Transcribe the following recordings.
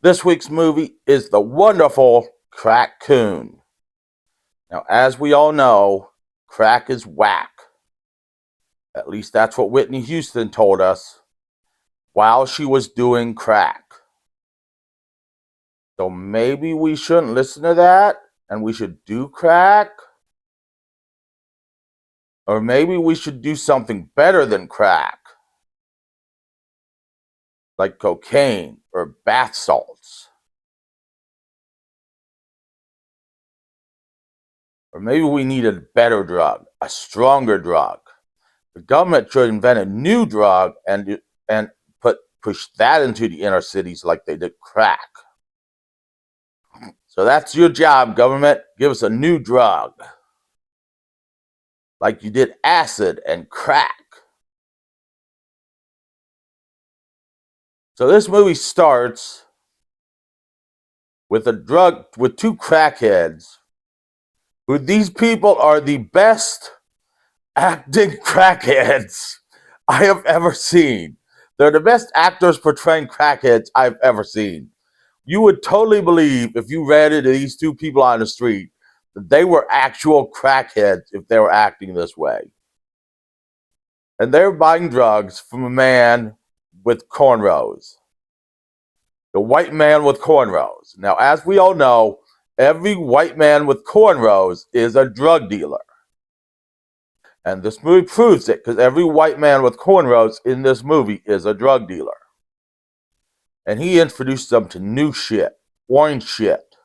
This week's movie is the wonderful CrackCoon. Now, as we all know, crack is whack. At least that's what Whitney Houston told us while she was doing crack. So maybe we shouldn't listen to that and we should do crack? Or maybe we should do something better than crack, like cocaine or bath salts. Or maybe we need a better drug, a stronger drug. The government should invent a new drug and push that into the inner cities like they did crack. So that's your job, government. Give us a new drug. Like you did acid and crack. So this movie starts with two crackheads, who these people are the best acting crackheads I have ever seen. They're the best actors portraying crackheads I've ever seen. You would totally believe if you ran into these two people on the street that they were actual crackheads if they were acting this way. And they're buying drugs from a man with cornrows. The white man with cornrows. Now, as we all know, every white man with cornrows is a drug dealer. And this movie proves it, because every white man with cornrows in this movie is a drug dealer. And he introduced them to new shit, orange shit.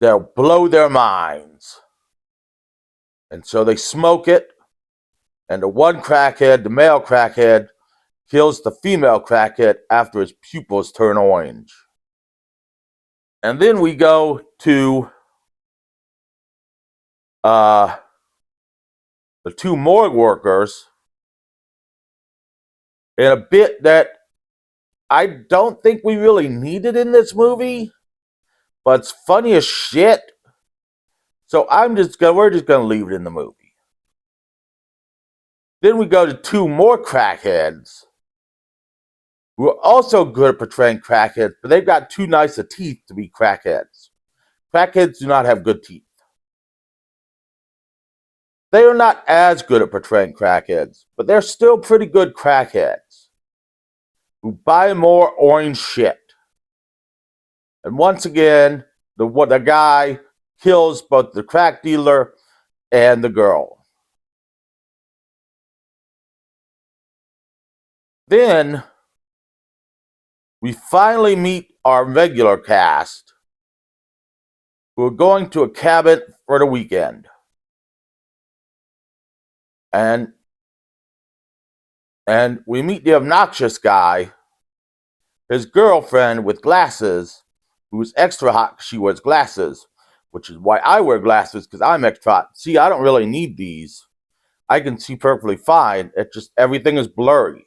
They'll blow their minds. And so they smoke it, and the one crackhead, the male crackhead, kills the female crackhead after his pupils turn orange. And then we go to the two morgue workers in a bit that I don't think we really needed in this movie, but it's funny as shit. So we're just gonna leave it in the movie. Then we go to two more crackheads who are also good at portraying crackheads, but they've got too nice of teeth to be crackheads. Crackheads do not have good teeth. They are not as good at portraying crackheads, but they're still pretty good crackheads who buy more orange shit. And once again, the guy kills both the crack dealer and the girl. Then we finally meet our regular cast, who are going to a cabin for the weekend. And we meet the obnoxious guy, his girlfriend with glasses, who's extra hot because she wears glasses, which is why I wear glasses, because I'm extra hot. See, I don't really need these. I can see perfectly fine. It's just everything is blurry.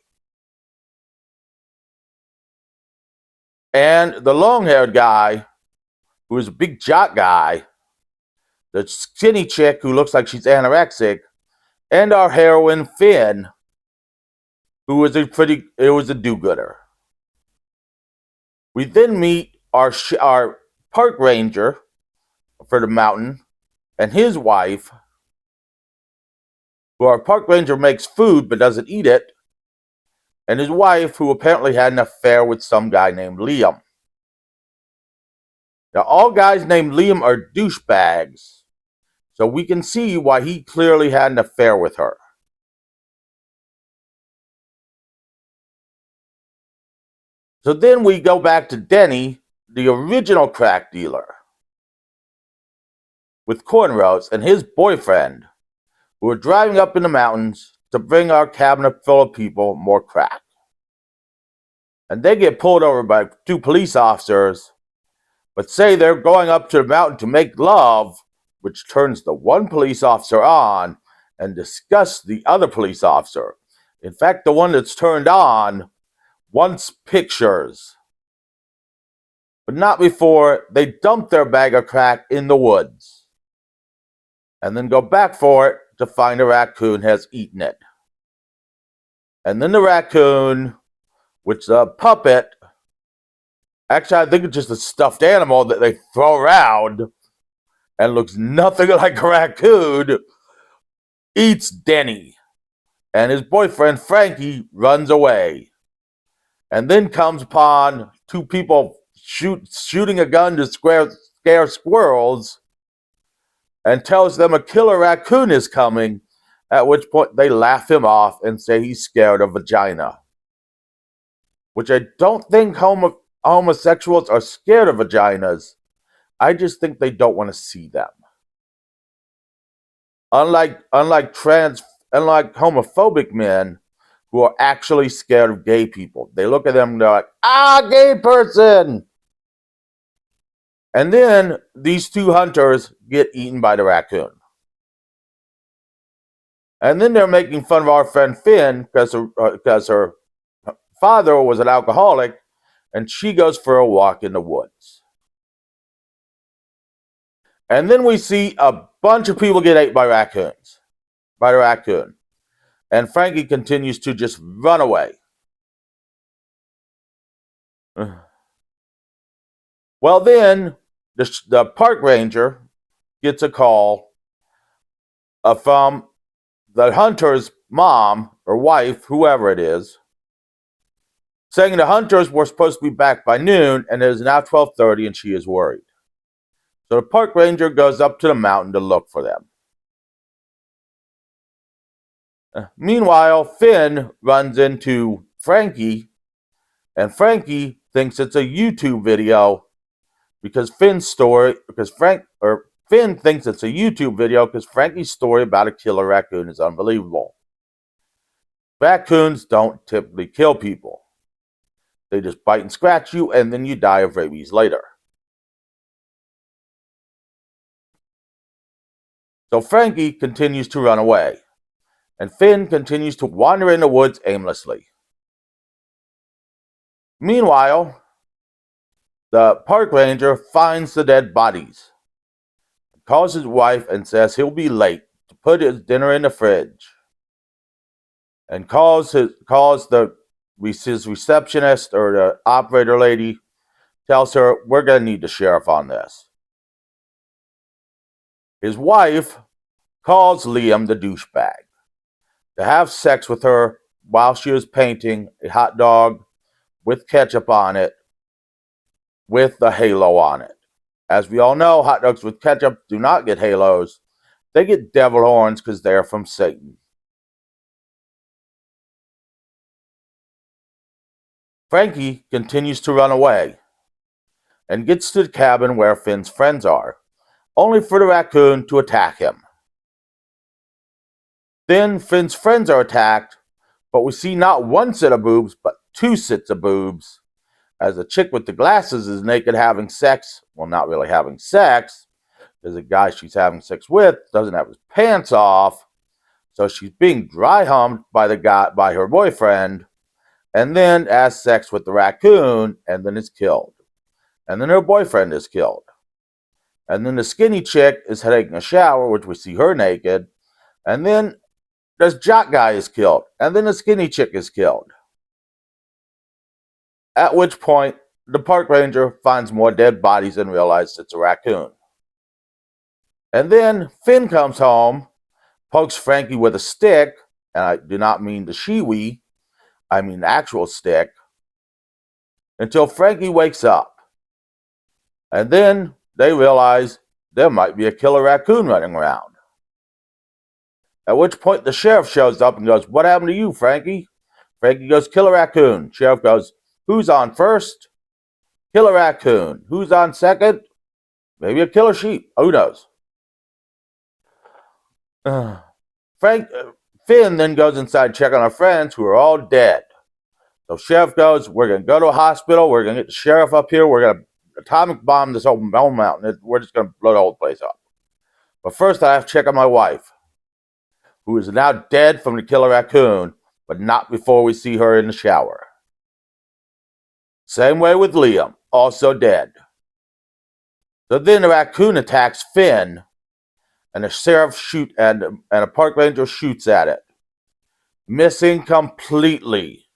And the long-haired guy, who is a big jock guy, the skinny chick who looks like she's anorexic, and our heroine, Finn, who was a do-gooder. We then meet our park ranger for the mountain and his wife, who our park ranger makes food but doesn't eat it, and his wife, who apparently had an affair with some guy named Liam. Now, all guys named Liam are douchebags, so we can see why he clearly had an affair with her. So then we go back to Denny, the original crack dealer, with cornrows, and his boyfriend, who are driving up in the mountains to bring our cabinet full of people more crack. And they get pulled over by two police officers, but say they're going up to the mountain to make love, which turns the one police officer on and disgusts the other police officer. In fact, the one that's turned on wants pictures, but not before they dump their bag of crack in the woods and then go back for it to find a raccoon has eaten it. And then the raccoon, which is a puppet, Actually, I think it's just a stuffed animal that they throw around and looks nothing like a raccoon, eats Denny. And his boyfriend, Frankie, runs away. And then comes upon two people shooting a gun to scare squirrels and tells them a killer raccoon is coming, at which point they laugh him off and say he's scared of vagina. Which I don't think homosexuals are scared of vaginas. I just think they don't want to see them. Unlike homophobic men who are actually scared of gay people. They look at them and they're like, gay person! And then these two hunters get eaten by the raccoon. And then they're making fun of our friend Finn because her father was an alcoholic and she goes for a walk in the woods. And then we see a bunch of people get ate by the raccoon. And Frankie continues to just run away. Well, then the park ranger gets a call from the hunter's mom or wife, whoever it is, saying the hunters were supposed to be back by noon and it is now 12:30 and she is worried. So the park ranger goes up to the mountain to look for them. Meanwhile, Finn runs into Frankie, and Frankie thinks it's a YouTube video because Finn thinks it's a YouTube video because Frankie's story about a killer raccoon is unbelievable. Raccoons don't typically kill people. They just bite and scratch you, and then you die of rabies later. So Frankie continues to run away, and Finn continues to wander in the woods aimlessly. Meanwhile, the park ranger finds the dead bodies, calls his wife and says he'll be late to put his dinner in the fridge, and calls his receptionist or the operator lady, tells her, we're going to need the sheriff on this. His wife calls Liam the douchebag to have sex with her while she was painting a hot dog with ketchup on it with the halo on it. As we all know, hot dogs with ketchup do not get halos. They get devil horns because they're from Satan. Frankie continues to run away and gets to the cabin where Finn's friends are, only for the raccoon to attack him. Then Finn's friends are attacked, but we see not one set of boobs, but two sets of boobs, as the chick with the glasses is naked having sex. Well, not really having sex, because the guy she's having sex with doesn't have his pants off, so she's being dry humped by her boyfriend, and then has sex with the raccoon, and then is killed. And then her boyfriend is killed. And then the skinny chick is taking a shower, which we see her naked, and then this jock guy is killed, and then the skinny chick is killed. At which point, the park ranger finds more dead bodies and realizes it's a raccoon. And then Finn comes home, pokes Frankie with a stick, and I do not mean the shiwi, I mean the actual stick, until Frankie wakes up. And then they realize there might be a killer raccoon running around. At which point the sheriff shows up and goes, what happened to you, Frankie? Frankie goes, killer raccoon. Sheriff goes, who's on first? Killer raccoon. Who's on second? Maybe a killer sheep. Who knows? Finn then goes inside to check on our friends who are all dead. So sheriff goes, we're going to go to a hospital. We're going to get the sheriff up here. We're going to atomic bomb this whole mountain. We're just going to blow the whole place up. But first I have to check on my wife, who is now dead from the killer raccoon, but not before we see her in the shower. Same way with Liam, also dead. So then the raccoon attacks Finn, and the sheriff and a park ranger shoots at it, missing completely.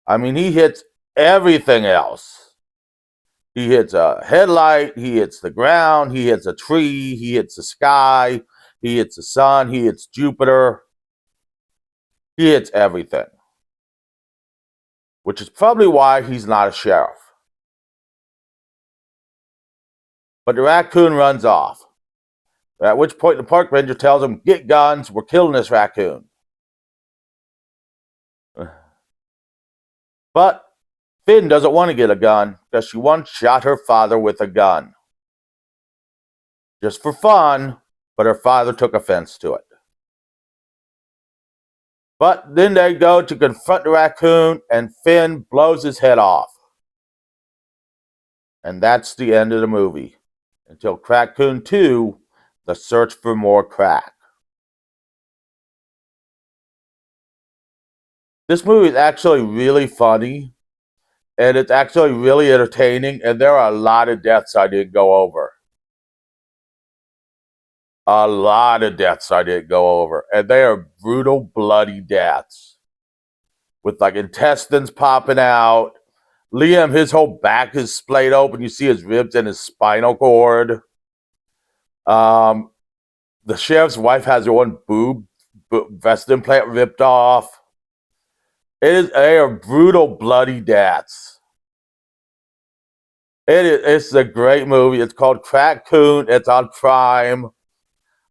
I mean, he hits everything else. He hits a headlight, he hits the ground, he hits a tree, he hits the sky, he hits the sun, he hits Jupiter. He hits everything. Which is probably why he's not a sheriff. But the raccoon runs off. At which point the park ranger tells him, "Get guns, we're killing this raccoon." But Finn doesn't want to get a gun because she once shot her father with a gun. Just for fun, but her father took offense to it. But then they go to confront the raccoon, and Finn blows his head off. And that's the end of the movie. Until CrackCoon 2, The Search for More Crack. This movie is actually really funny, and it's actually really entertaining, and there are a lot of deaths I didn't go over. A lot of deaths I didn't go over, and they are brutal, bloody deaths. With like intestines popping out. Liam, his whole back is splayed open. You see his ribs and his spinal cord. The sheriff's wife has her one breast implant ripped off. They are brutal, bloody deaths. It's a great movie. It's called CrackCoon. It's on Prime.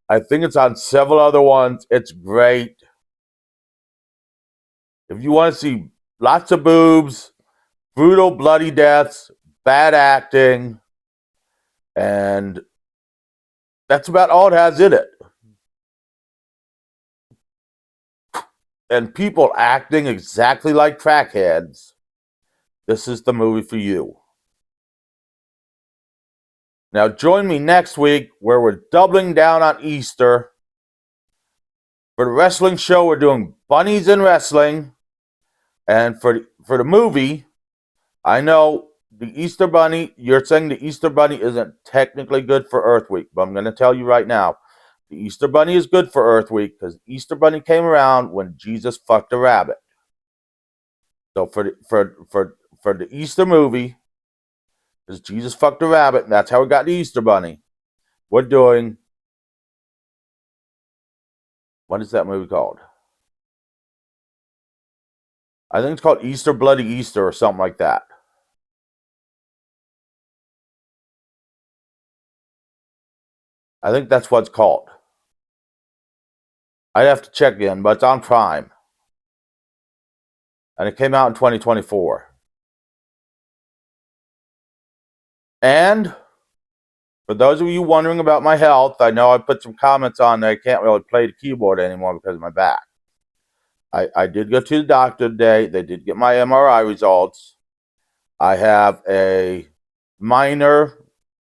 I think it's on several other ones. It's great. If you want to see lots of boobs, brutal, bloody deaths, bad acting, and that's about all it has in it. And people acting exactly like crackheads, this is the movie for you. Now join me next week where we're doubling down on Easter. For the wrestling show, we're doing bunnies and wrestling. And for the movie, I know the Easter Bunny, you're saying the Easter Bunny isn't technically good for Earth Week, but I'm going to tell you right now, the Easter Bunny is good for Earth Week because Easter Bunny came around when Jesus fucked a rabbit. So for the Easter movie, because Jesus fucked a rabbit, and that's how we got the Easter Bunny. We're doing, what is that movie called? I think it's called Easter Bloody Easter or something like that. I think that's what it's called. I'd have to check in, but it's on Prime. And it came out in 2024. And for those of you wondering about my health, I know I put some comments on that I can't really play the keyboard anymore because of my back. I did go to the doctor today. They did get my MRI results. I have a minor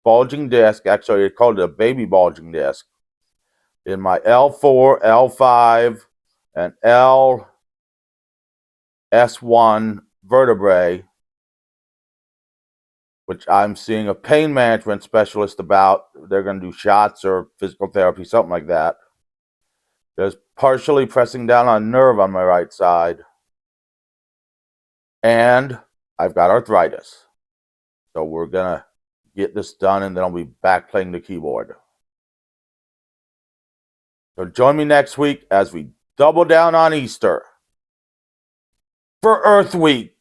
bulging disc. Actually, they called it a baby bulging disc in my L4, L5, and LS1 vertebrae, which I'm seeing a pain management specialist about. They're going to do shots or physical therapy, something like that. There's partially pressing down on a nerve on my right side. And I've got arthritis. So we're going to get this done, and then I'll be back playing the keyboard. So join me next week as we double down on Easter for Earth Week.